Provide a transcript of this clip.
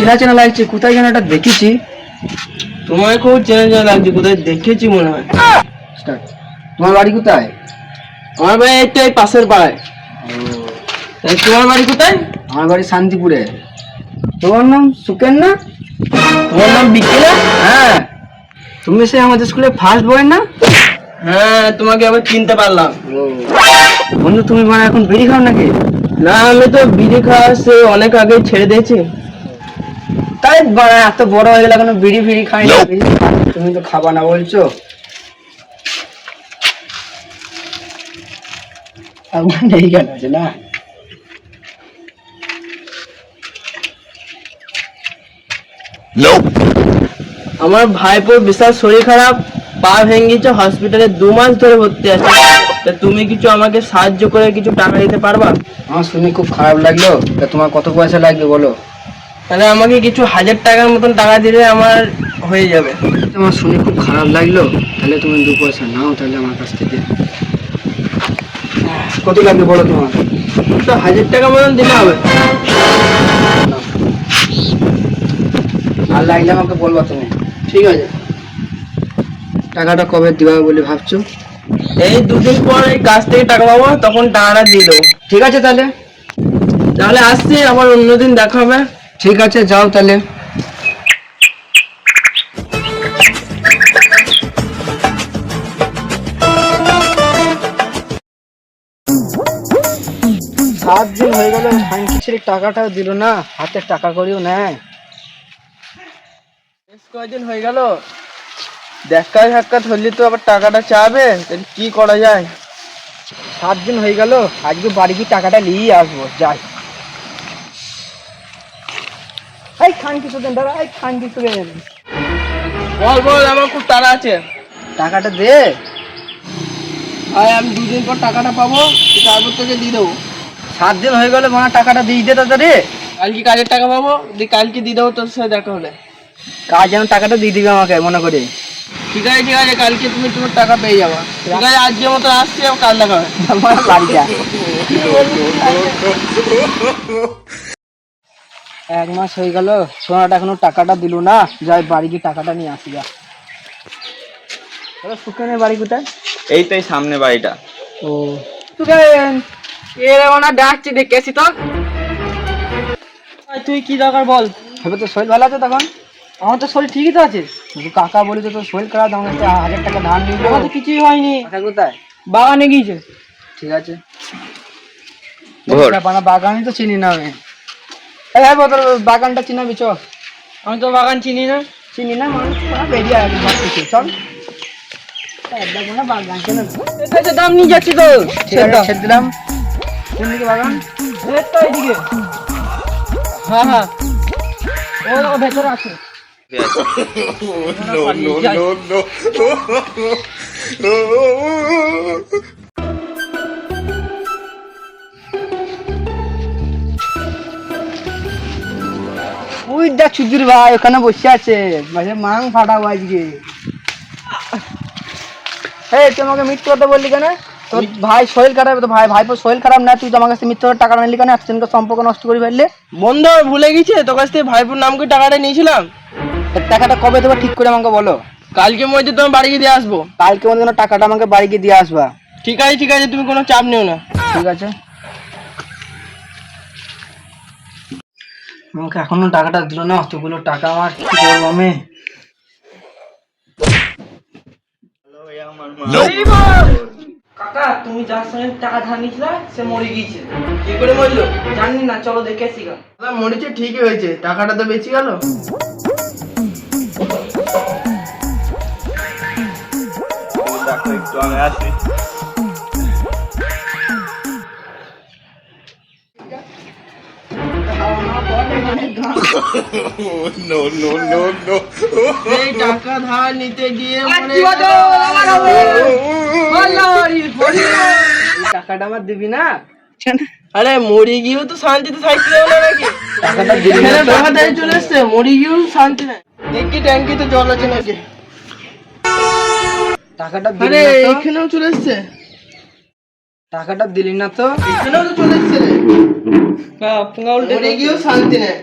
চেনা চেনা লাগছে, কোথায় যেন এটা দেখেছি। তোমায় খুব চেনা চেনা লাগছে, কোথায় দেখেছি মনে হয়। তোমার বাড়ি কোথায়? আমার বাড়ি এই পাশের পাড়ায়। তোমার বাড়ি কোথায়? আমার বাড়ি শান্তিপুরে। তোমার নাম সুকেন না? তোমার নাম বিকেলা? হ্যাঁ, তুমি সে আমাদের স্কুলে ফার্স্ট বয় না? হ্যাঁ, তোমাকে আবার চিনতে পারলাম। বন্ধু, তুমি মানে এখন বিড়ি খাও নাকি? না, আমি তো বিড়ি খাওয়া সে অনেক আগে ছেড়ে দিয়েছি। তাই এত বড় হয়ে গেলে এখনো বিড়ি ফিড়ি খাই না? তুমি তো খাবা না বলছো। এই কেন আছে না? আমার ভাইপোর বিশাল শরীর খারাপ, পা ভেঙে গেছে, হসপিটালে 2 মাস ধরে ভর্তি আছে। তা তুমি কিছু আমাকে সাহায্য করে কিছু টাকা দিতে পারবা? আমার শুনে খুব খারাপ লাগলো। তা তোমার কত পয়সা লাগবে বলো? তাহলে আমাকে কিছু 1000 টাকার মতন টাকা দিলে আমার হয়ে যাবে। তোমার শুনে খুব খারাপ লাগলো, তাহলে তুমি 2 পয়সা নাও তাহলে আমার কাছ থেকে। কত লাগবে বলো তোমার? তো 1000 টাকা মতন দিলে হবে। আর লাগলে আমাকে বলবা তুমি। ঠিক আছে। টাকাটা কবে দিবা বলে ভাবছো? এই 2 দিন পর এই কাজ থেকে টাকা পাবো, তখন টাকাটা দিয়ে দেবো। ঠিক আছে তাহলে। তাহলে আসছি, আবার অন্যদিন দেখা হবে। ঠিক আছে, যাও তাহলে। সাত দিন হয়ে গেল, সাইন্সের টাকাটাও দিল না, হাতে টাকা করেও নেয়। বেশ কয়েকদিন হয়ে গেল, দেখা সাক্ষাৎ হলে তো আবার টাকাটা চাবে, তাহলে কি করা যায়? 7 দিন হয়ে গেল, আজকে বাড়ি গিয়ে টাকাটা নিয়ে আসবো। যাই। এই খান কিছু দেন দাদা, এই খান কিছু দেন। বল বল, আমার খুব তাড়া আছে। টাকাটা দে। আর আমি 2 দিন পর টাকাটা পাবো, তারপর তোকে দিয়ে দেবো। 7 দিন হয়ে গেল, মানে টাকাটা দিয়ে দে তাড়াতাড়ি। কালকে কাজের টাকা পাবো, কালকে দিয়ে দেবো তোর সাথে দেখা হলে। কাজ যেন টাকাটা দিয়ে দিবে আমাকে মনে করে। ঠিক আছে ঠিক আছে, কালকে তুমি তোমার টাকা পেয়ে যাবা। ঠিক আছে, আজকের মতো আসছি, আবার কাল দেখা হবে। আমার বাড়িটা 1 মাস হয়ে গেল, সোনাটা এখনো টাকাটা দিল না। যাই বাড়ি গিয়ে টাকাটা নিয়ে আসি। যা। সুকেনের বাড়ি কোথায়? এই তো এই সামনে বাড়িটা। ও সুকেন, এর ওনা ডাকছি, দেখেছি তো। তুই কি দরকার বল? হবে তো শরীর ভালো আছে তখন? আমার তো শরীর ঠিকই তো আছে। কাকা বলি তো তোর শরীর খারাপ, আমার কাছে 1000 টাকা ধার নিল। আমার তো কিছুই হয়নি। কাকা কোথায়? বাগানে গিয়েছে। ঠিক আছে। ভোর। বাগানই তো চিনি না আমি। এই হ্যাঁ, তোর বাগানটা চিনাবি চ। আমি তো বাগান চিনি না। চিনি না মানুষ বেরিয়ে আসবে, চল। বাগান কেন দাম নিয়ে যাচ্ছি তো। ছেড়ে দিলাম। কোন দিকে বাগান? এইদিকে। হ্যাঁ হ্যাঁ, ও ভেতরে আছে। ওই দেখ সুধীর ভাই ওখানে বসে আছে, মাং ফাটাবো আজকে। এই তুই আমাকে মিথ্যে কথা বললি কেন? তোর ভাই শরীর খারাপ, তো ভাইপোর শরীর খারাপ না, তুই তো আমার কাছে মিথ্যে করে টাকা নিলি কেন? এতজনকে সম্পর্ক নষ্ট করে ফেললে। বন্ধু ভুলে গেছে, তোর কাছ থেকে ভাইপুর নাম করে টাকাটা নিয়েছিলাম। টাকাটা কবে দেবো ঠিক করে আমাকে বলো। কালকে মধ্যে তোমার বাড়ি গিয়ে দিয়ে আসবো। কালকে মধ্যে টাকাটা আমাকে বাড়ি গিয়ে দিয়ে আসবা। ঠিক আছে ঠিক আছে, তুমি কোনো চাপ নিও না। ঠিক আছে। আমাকে এখনো টাকাটা দিল না, অতগুলো টাকা আমার কি করবো আমি? কাকা, তুমি যার সঙ্গে টাকা ধার নিয়েছিলে সে মরে গিয়েছে। কি করে মরলো জানি না, চলো দেখে আসি। মরেছে ঠিকই হয়েছে, টাকাটা তো বেঁচে গেল। দেখো একটু আমি আসি। এই টাকা ধার নিতে গিয়ে টাকাটা আমার দিবি না? আরে মরে গিয়েও তো শান্তিতে থাকতে হবে না নাকি? টাকাটা দিবি না? টাকা দিয়ে চলে এসছে, মরে গিয়েও শান্তি নাই। দেখি ট্যাঙ্কিতে জল আছে নাকি। টাকাটা দিবি আরে না তো? এখানেও চলে এসছে। টাকাটা দিলি না তো? এখানেও তো চলে এসছে রে। মরে গিয়েও শান্তি নেই।